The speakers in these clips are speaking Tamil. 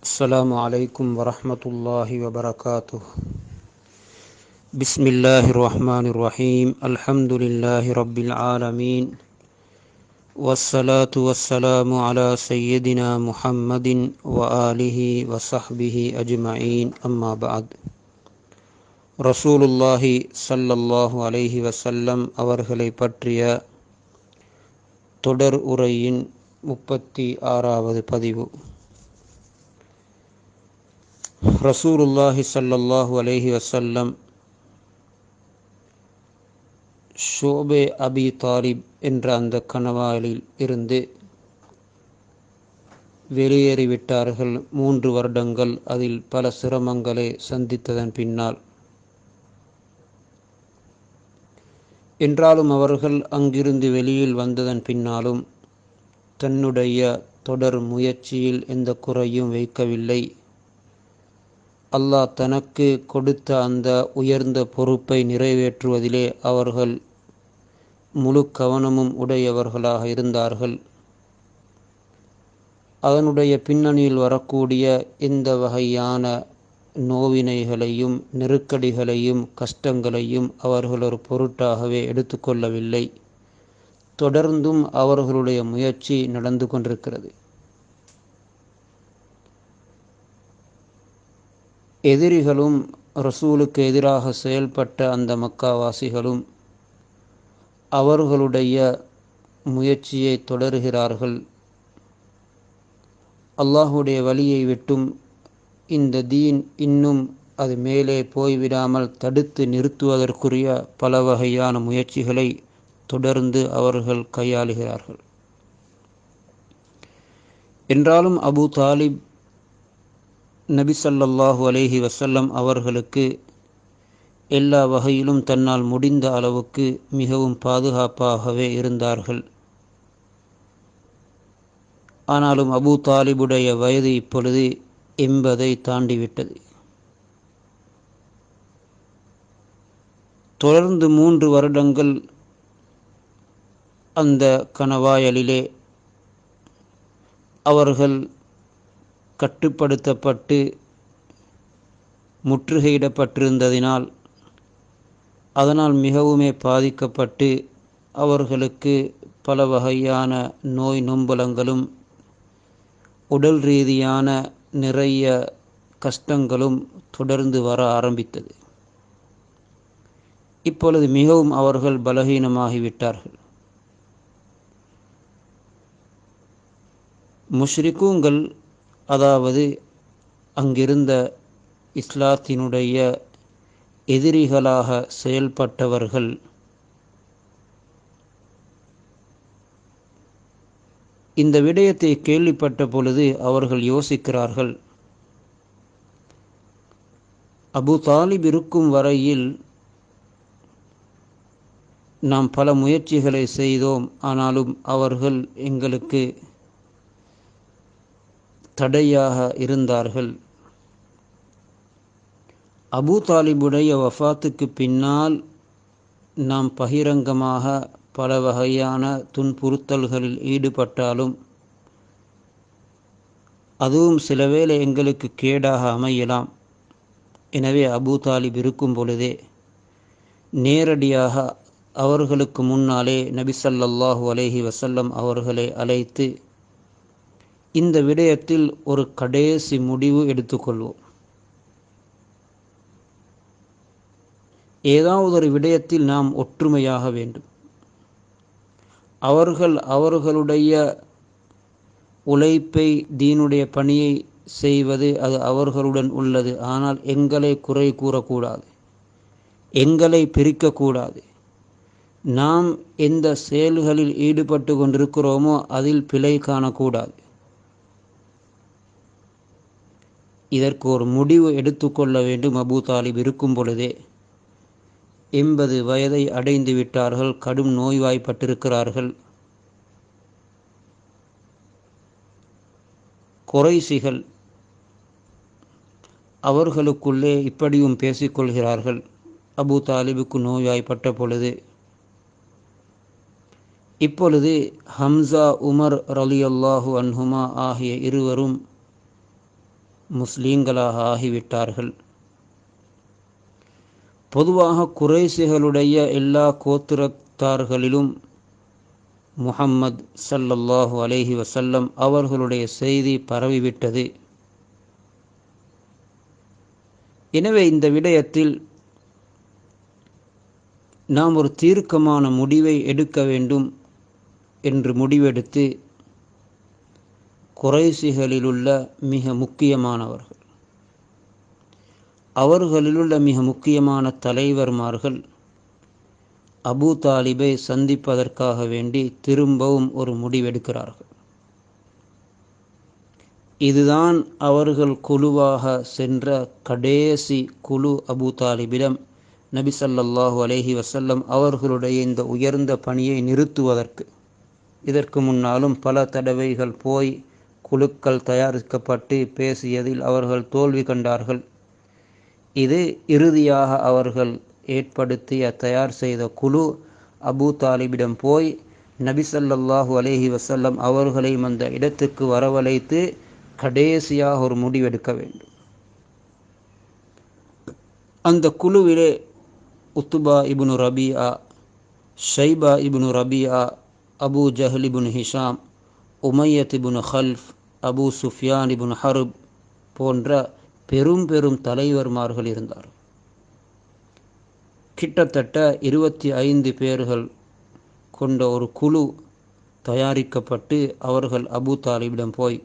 السلام عليكم ورحمة الله وبركاته. بسم الله الرحمن الرحيم. الحمد لله رب العالمين، والصلاة والسلام على سيدنا محمد وآله وصحبه أجمعين. أما بعد. ரசூலுல்லாஹி ஸல்லல்லாஹு அலைஹி வஸல்லம் அவர்களை பற்றிய தொடர் உரையின் 36வது பதிவு. ரசூலுல்லாஹி ஸல்லல்லாஹு அலைஹி வஸல்லம் ஷோபே அபி தாலிப் என்ற அந்த கணவாயில் இருந்து வெளியேறிவிட்டார்கள். 3 வருடங்கள் அதில் பல சிரமங்களை சந்தித்ததன் பின்னால். என்றாலும் அவர்கள் அங்கிருந்து வெளியில் வந்ததன் பின்னாலும் தன்னுடைய தொடர் முயற்சியில் எந்த குறையும் வைக்கவில்லை. அல்லாஹ் தனக்கு கொடுத்த அந்த உயர்ந்த பொறுப்பை நிறைவேற்றுவதிலே அவர்கள் முழு கவனமும் உடையவர்களாக இருந்தார்கள். அதனுடைய பின்னணியில் வரக்கூடிய எந்த வகையான நோவினைகளையும் நெருக்கடிகளையும் கஷ்டங்களையும் அவர்கள் ஒரு பொருட்டாகவே எடுத்துக்கொள்ளவில்லை. தொடர்ந்தும் அவர்களுடைய முயற்சி நடந்து கொண்டிருக்கிறது. எதிரிகளும் ரசூலுக்கு எதிராக செயல்பட்ட அந்த மக்காவாசிகளும் அவர்களுடைய முயற்சியை தொடர்கிறார்கள். அல்லாஹுடைய வழியை விட்டும் இந்த தீன் இன்னும் அது மேலே போய்விடாமல் தடுத்து நிறுத்துவதற்குரிய பல வகையான முயற்சிகளை தொடர்ந்து அவர்கள் கையாளுகிறார்கள். என்றாலும் அபு தாலிப் நபி ஸல்லல்லாஹு அலைஹி வஸல்லம் அவர்களுக்கு எல்லா வகையிலும் தன்னால் முடிந்த அளவுக்கு மிகவும் பாதுகாப்பாகவே இருந்தார்கள். ஆனாலும் அபு தாலிபுடைய வயது இப்பொழுது 80 தாண்டிவிட்டது. தொடர்ந்து 3 வருடங்கள் அந்த கணவாயலிலே அவர்கள் கட்டுப்படுத்தப்பட்டு முற்றுகையிடப்பட்டிருந்ததினால் அதனால் மிகவுமே பாதிக்கப்பட்டு அவர்களுக்கு பல வகையான நோய் நொம்பலங்களும் உடல் ரீதியான நிறைய கஷ்டங்களும் தொடர்ந்து வர ஆரம்பித்தது. இப்பொழுது மிகவும் அவர்கள் பலகீனமாகிவிட்டார்கள். முஷ்ரிக்குங்கள், அதாவது அங்கிருந்த இஸ்லாத்தினுடைய எதிரிகளாக செயல்பட்டவர்கள் இந்த விடயத்தை கேள்விப்பட்ட பொழுது அவர்கள் யோசிக்கிறார்கள், அபு தாலிப் இருக்கும் வரையில் நாம் பல முயற்சிகளை செய்தோம், ஆனாலும் அவர்கள் எங்களுக்கு தடையாக இருந்தார்கள். அபு தாலிபுடைய வஃபாத்துக்கு பின்னால் நாம் பகிரங்கமாக பல வகையான துன்புறுத்தல்களில் ஈடுபட்டாலும் அதுவும் சிலவேளை எங்களுக்கு கேடாக அமையலாம். எனவே அபு தாலிப் இருக்கும் பொழுதே நேரடியாக அவர்களுக்கு முன்னாலே நபி ஸல்லல்லாஹு அலைஹி வஸல்லம் அவர்களை அழைத்து இந்த விடயத்தில் ஒரு கடைசி முடிவு எடுத்துக்கொள்வோம். ஏதாவது ஒரு விடயத்தில் நாம் ஒற்றுமையாக வேண்டும். அவர்கள் அவர்களுடைய உழைப்பை, தீனுடைய பணியை செய்வது அது அவர்களுடன் உள்ளது. ஆனால் எங்களை குறை கூறக்கூடாது, எங்களை பிரிக்கக்கூடாது. நாம் எந்த செயல்களில் ஈடுபட்டு கொண்டிருக்கிறோமோ அதில் பிழை காணக்கூடாது. இதற்கு ஒரு முடிவு எடுத்துக்கொள்ள வேண்டும். அபு தாலிப் இருக்கும் பொழுதே 80 வயதை அடைந்து விட்டார்கள். கடும் நோய்வாய்ப்பட்டிருக்கிறார்கள். குறைஷிகள் அவர்களுக்குள்ளே இப்படியும் பேசிக்கொள்கிறார்கள். அபு தாலிபுக்கு நோய்வாய்ப்பட்ட பொழுது இப்பொழுது ஹம்சா, உமர் ரலியல்லாஹு அன்ஹுமா ஆகிய இருவரும் முஸ்லீம்களாக ஆகிவிட்டார்கள். பொதுவாக குறைஷிகளுடைய எல்லா கோத்திரத்தார்களிலும் முஹம்மது ஸல்லல்லாஹு அலைஹி வஸல்லம் அவர்களுடைய செய்தி பரவிவிட்டது. எனவே இந்த விடயத்தில் நாம் ஒரு தீர்க்கமான முடிவை எடுக்க வேண்டும் என்று முடிவெடுத்து குறைஷிகளிலுள்ள மிக முக்கியமானவர்கள், அவர்களிலுள்ள மிக முக்கியமான தலைவர்மார்கள் அபூ தாலிபை சந்திப்பதற்காக வேண்டி திரும்பவும் ஒரு முடிவெடுக்கிறார்கள். இதுதான் அவர்கள் குழுவாக சென்ற கடைசி குழு அபூ தாலிபிடம் நபி ஸல்லல்லாஹு அலைஹி வஸல்லம் அவர்களுடைய இந்த உயர்ந்த பணியை நிறுத்துவதற்கு. இதற்கு முன்னாலும் பல தடவைகள் போய் குழுக்கள் தயாரிக்கப்பட்டு பேசியதில் அவர்கள் தோல்வி கண்டார்கள். இது இறுதியாக அவர்கள் ஏற்படுத்திய தயார் செய்த குழு அபூ தாலிபிடம் போய் நபி ஸல்லல்லாஹு அலைஹி வஸல்லம் அவர்களையும் அந்த இடத்துக்கு வரவழைத்து கடைசியாக ஒரு முடிவெடுக்க வேண்டும். அந்த குழுவிலே உத்துபா இப்னு ரபீஆ, ஷைபா இப்னு ரபீஆ, அபூ ஜஹல் இப்னு ஹிஷாம், உமையத் இப்னு ஹல்ஃப், அபூ சுஃபியான் இப்னு ஹர்ப் போன்ற பெரும் பெரும் தலைவர்மார்கள் இருந்தார். கிட்டத்தட்ட 25 பேர்கள் கொண்ட ஒரு குழு தயாரிக்கப்பட்டு அவர்கள் அபூ தாலிபிடம் போய்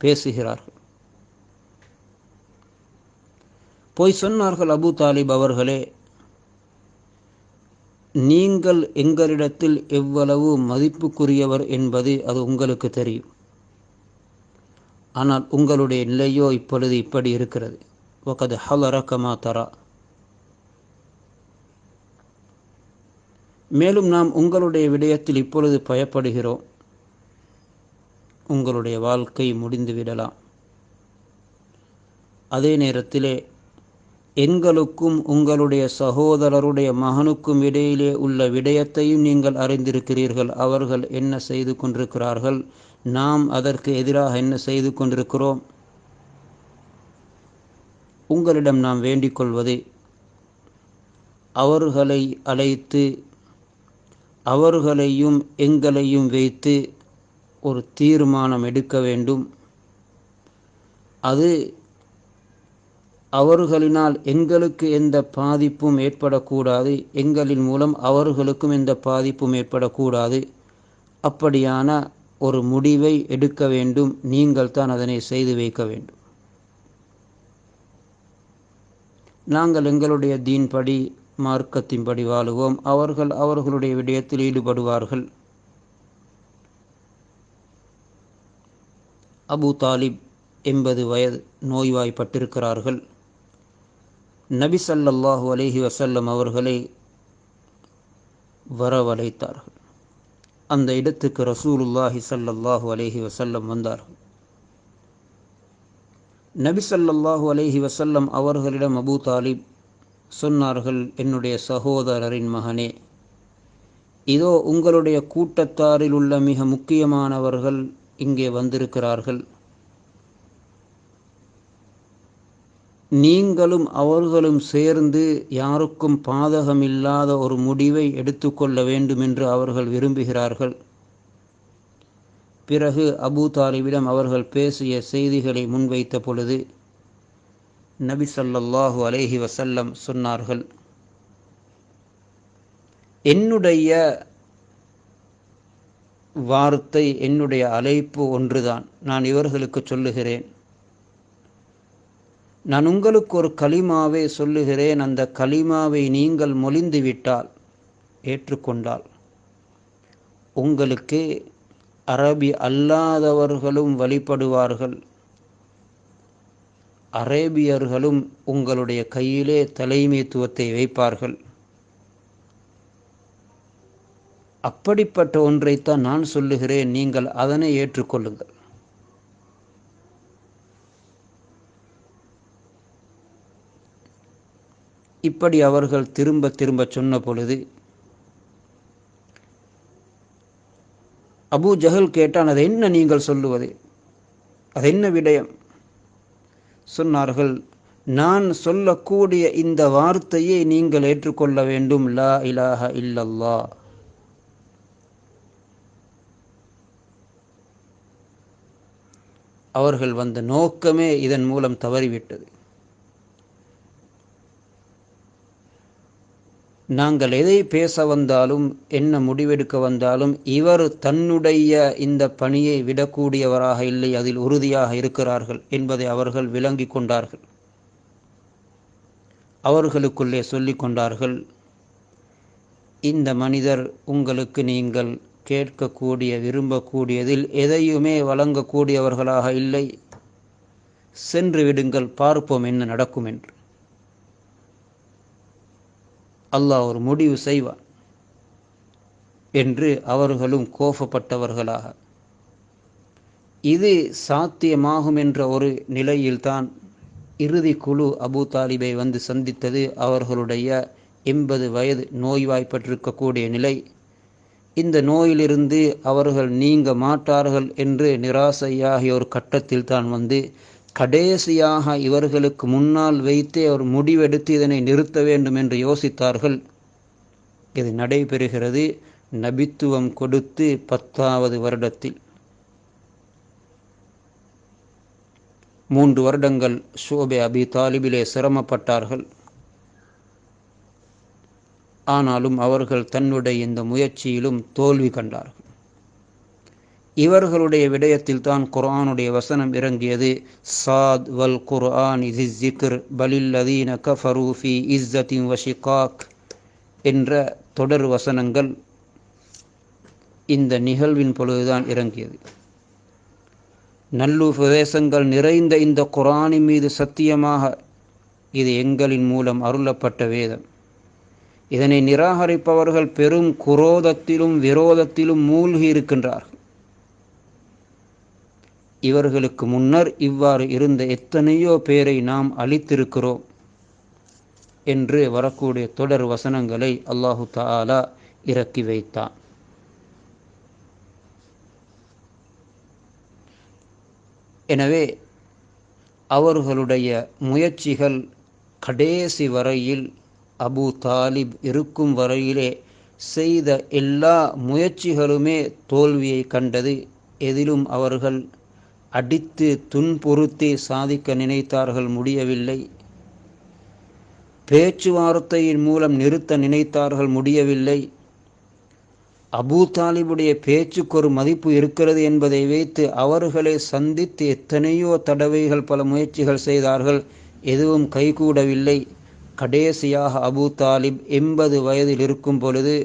பேசுகிறார்கள். போய் சொன்னார்கள், அபூ தாலிப் அவர்களே, நீங்கள் எங்களிடத்தில் எவ்வளவு மதிப்புக்குரியவர் என்பது அது உங்களுக்கு தெரியும். ஆனால் உங்களுடைய நிலையோ இப்பொழுது இப்படி இருக்கிறது. வகத் ஹலரக மா தரா. மேலும் நாம் உங்களுடைய விடயத்தில் இப்பொழுது பயப்படுகிறோம். உங்களுடைய வாழ்க்கை முடிந்துவிடலாம். அதே நேரத்திலே எங்களுக்கும் உங்களுடைய சகோதரருடைய மகனுக்கும் இடையிலே உள்ள விடயத்தையும் நீங்கள் அறிந்திருக்கிறீர்கள். அவர்கள் என்ன செய்து கொண்டிருக்கிறார்கள், நாம் அதற்கு எதிராக என்ன செய்து கொண்டிருக்கிறோம். உங்களிடம் நாம் வேண்டிக் கொள்வது, அவர்களை அழைத்து அவர்களையும் எங்களையும் வைத்து ஒரு தீர்மானம் எடுக்க வேண்டும். அது அவர்களினால் எங்களுக்கு எந்த பாதிப்பும் ஏற்படக்கூடாது, எங்களின் மூலம் அவர்களுக்கும் எந்த பாதிப்பும் ஏற்படக்கூடாது. அப்படியான ஒரு முடிவை எடுக்க வேண்டும். நீங்கள் தான் அதனை செய்து வைக்க வேண்டும். நாங்கள் எங்களுடைய தீன்படி மார்க்கத்தின்படி வாழுவோம். அவர்கள் அவர்களுடைய விடயத்தில் ஈடுபடுவார்கள். அபூ தாலிப் 80 வயது நோய்வாய்ப்பட்டிருக்கிறார்கள். நபி ஸல்லல்லாஹு அலைஹி வஸல்லம் அவர்களை வரவழைத்தார்கள். அந்த இடத்துக்கு ரசூலுல்லாஹி ஸல்லல்லாஹு அலைஹி வஸல்லம் வந்தார்கள். நபி ஸல்லல்லாஹு அலைஹி வஸல்லம் அவர்களிடம் அபூ தாலிப் சொன்னார்கள், என்னுடைய சகோதரரின் மகனே, இதோ உங்களுடைய கூட்டத்தாரில் உள்ள மிக முக்கியமானவர்கள் இங்கே வந்திருக்கிறார்கள். நீங்களும் அவர்களும் சேர்ந்து யாருக்கும் பாதகமில்லாத ஒரு முடிவை எடுத்துக்கொள்ள வேண்டும் என்று அவர்கள் விரும்புகிறார்கள். பிறகு அபூ தாலிபிடம் அவர்கள் பேசிய செய்திகளை முன்வைத்த பொழுது நபி ஸல்லல்லாஹு அலைஹி வஸல்லம் சொன்னார்கள், என்னுடைய வார்த்தை, என்னுடைய அழைப்பு ஒன்றுதான். நான் இவர்களுக்கு சொல்லுகிறேன், நான் உங்களுக்கு ஒரு கலிமாவை சொல்லுகிறேன். அந்த கலிமாவை நீங்கள் மொழிந்துவிட்டால், ஏற்றுக்கொண்டால், உங்களுக்கு அரபி அல்லாதவர்களும் வழிபடுவார்கள், அரேபியர்களும் உங்களுடைய கையிலே தலைமைத்துவத்தை வைப்பார்கள். அப்படிப்பட்ட ஒன்றைத்தான் நான் சொல்லுகிறேன், நீங்கள் அதனை ஏற்றுக்கொள்ளுங்கள். இப்படி அவர்கள் திரும்ப திரும்ப சொன்ன பொழுது அபூ ஜஹல் கேட்டான், அது என்ன நீங்கள் சொல்லுவது, அது என்ன விடயம்? சொன்னார்கள், நான் சொல்லக்கூடிய இந்த வார்த்தையை நீங்கள் ஏற்றுக்கொள்ள வேண்டும், லா இலாஹ இல்லல்லாஹ். அவர்கள் வந்த நோக்கமே இதன் மூலம் தவறிவிட்டது. நாங்கள் எதை பேச வந்தாலும், என்ன முடிவெடுக்க வந்தாலும், இவர் தன்னுடைய இந்த பணியை விடக்கூடியவராக இல்லை, அதில் உறுதியாக இருக்கிறார்கள் என்பதை அவர்கள் விளங்கி கொண்டார்கள். அவர்களுக்குள்ளே சொல்லிக் கொண்டார்கள், இந்த மனிதர் உங்களுக்கு நீங்கள் கேட்கக்கூடிய விரும்பக்கூடியதில் எதையுமே வழங்கக்கூடியவர்களாக இல்லை, சென்று விடுங்கள், பார்ப்போம் என்ன நடக்கும் என்று. அல்லாஹ் ஒரு முடிவு செய்வான் என்று அவர்களும் கோபப்பட்டவர்களாக, இது சாத்தியமாகும் என்ற ஒரு நிலையில்தான் இறுதி குழு அபூ தாலிபை வந்து சந்தித்தது. அவர்களுடைய 80 வயது நோய்வாய்ப்பட்டிருக்கக்கூடிய நிலை. இந்த நோயிலிருந்து அவர்கள் நீங்க மாட்டார்கள் என்று நிராசையாகிய ஒரு கட்டத்தில் தான் வந்து கடைசியாக இவர்களுக்கு முன்னால் வைத்தே ஒரு முடிவெடுத்து இதனை நிறுத்த வேண்டும் என்று யோசித்தார்கள். இது நடைபெறுகிறது நபித்துவம் கொடுத்து 10வது வருடத்தில். 3 வருடங்கள் ஷோபே அபி தாலிபிலே சிரமப்பட்டார்கள். ஆனாலும் அவர்கள் தன்னுடைய இந்த முயற்சியிலும் தோல்வி கண்டார்கள். இவர்களுடைய விடயத்தில் தான் குர்ஆனுடைய வசனம் இறங்கியது. சாத் வல் குர்ஆன் ஸிக்ர் பலில்லதீன கஃபரு ஃபீ இஸ்ஸத்தின் வஷிகாக் என்ற தொடர் வசனங்கள் இந்த நிகழ்வின் பொழுதுதான் இறங்கியது. நல்லுபதேசங்கள் நிறைந்த இந்த குர்ஆனின் மீது சத்தியமாக, இது எங்களின் மூலம் அருளப்பட்ட வேதம். இதனை நிராகரிப்பவர்கள் பெரும் குரோதத்திலும் விரோதத்திலும் மூழ்கி இருக்கின்றார்கள். இவர்களுக்கு முன்னர் இவ்வாறு இருந்த எத்தனையோ பேரை நாம் அழித்திருக்கிறோம் என்று வரக்கூடிய தொடர் வசனங்களை அல்லாஹு தஆலா இறக்கி வைத்தான். எனவே அவர்களுடைய முயற்சிகள் கடைசி வரையில், அபூ தாலிப் இருக்கும் வரையிலே செய்த எல்லா முயற்சிகளுமே தோல்வியை கண்டது. எதிலும் அவர்கள் அடித்து துன்புறுத்தி சாதிக்க நினைத்தார்கள், முடியவில்லை. பேச்சுவார்த்தையின் மூலம் நிறுத்த நினைத்தார்கள், முடியவில்லை. அபூ தாலிபுடைய பேச்சுக்கு ஒரு மதிப்பு இருக்கிறது என்பதை வைத்து அவர்களை சந்தித்து எத்தனையோ தடவைகள் பல முயற்சிகள் செய்தார்கள், எதுவும் கைகூடவில்லை. கடைசியாக அபூ தாலிப் 80 வயதில் இருக்கும் பொழுது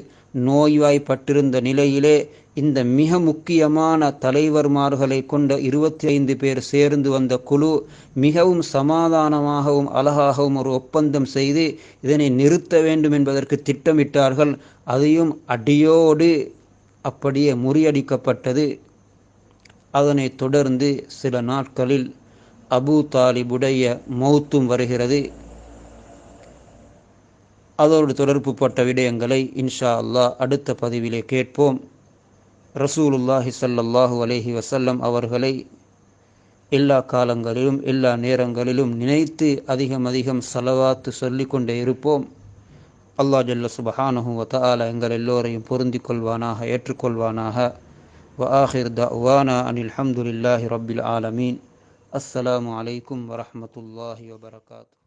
நோய்வாய்ப்பட்டிருந்த நிலையிலே இந்த மிக முக்கியமான தலைவர்மார்களை கொண்ட 25 பேர் சேர்ந்து வந்த குழு மிகவும் சமாதானமாகவும் அழகாகவும் ஒரு ஒப்பந்தம் செய்து இதனை நிறுத்த வேண்டும் என்பதற்கு திட்டமிட்டார்கள். அதையும் அடியோடு அப்படியே முறியடிக்கப்பட்டது. அதனைத் தொடர்ந்து சில நாட்களில் அபூ தாலிபுடைய மௌத்தும் வருகிறது. அதோடு தொடர்புப்பட்ட விடயங்களை இன்ஷா அல்லாஹ் அடுத்த பதிவிலே கேட்போம். ரசூலுல்லாஹி ஸல்லல்லாஹு அலைஹி வஸல்லம் அவர்களை எல்லா காலங்களிலும் எல்லா நேரங்களிலும் நினைத்து அதிகம் ஸலவாத்து சொல்லிக் கொண்டே இருப்போம். அல்லாஹ் ஜல்ல சுப்ஹானஹு வ தஆலா எங்கள் எல்லோரையும் பொருந்திக் கொள்வானாக, ஏற்றுக்கொள்வானாக. வ ஆகிர் தஅவானா அனில் ஹம்துலில்லாஹி ரப்பில் ஆலமீன். அஸ்ஸலாமு அலைக்கும் வரஹ்மத்துல்லாஹி வபரகாத்துஹு.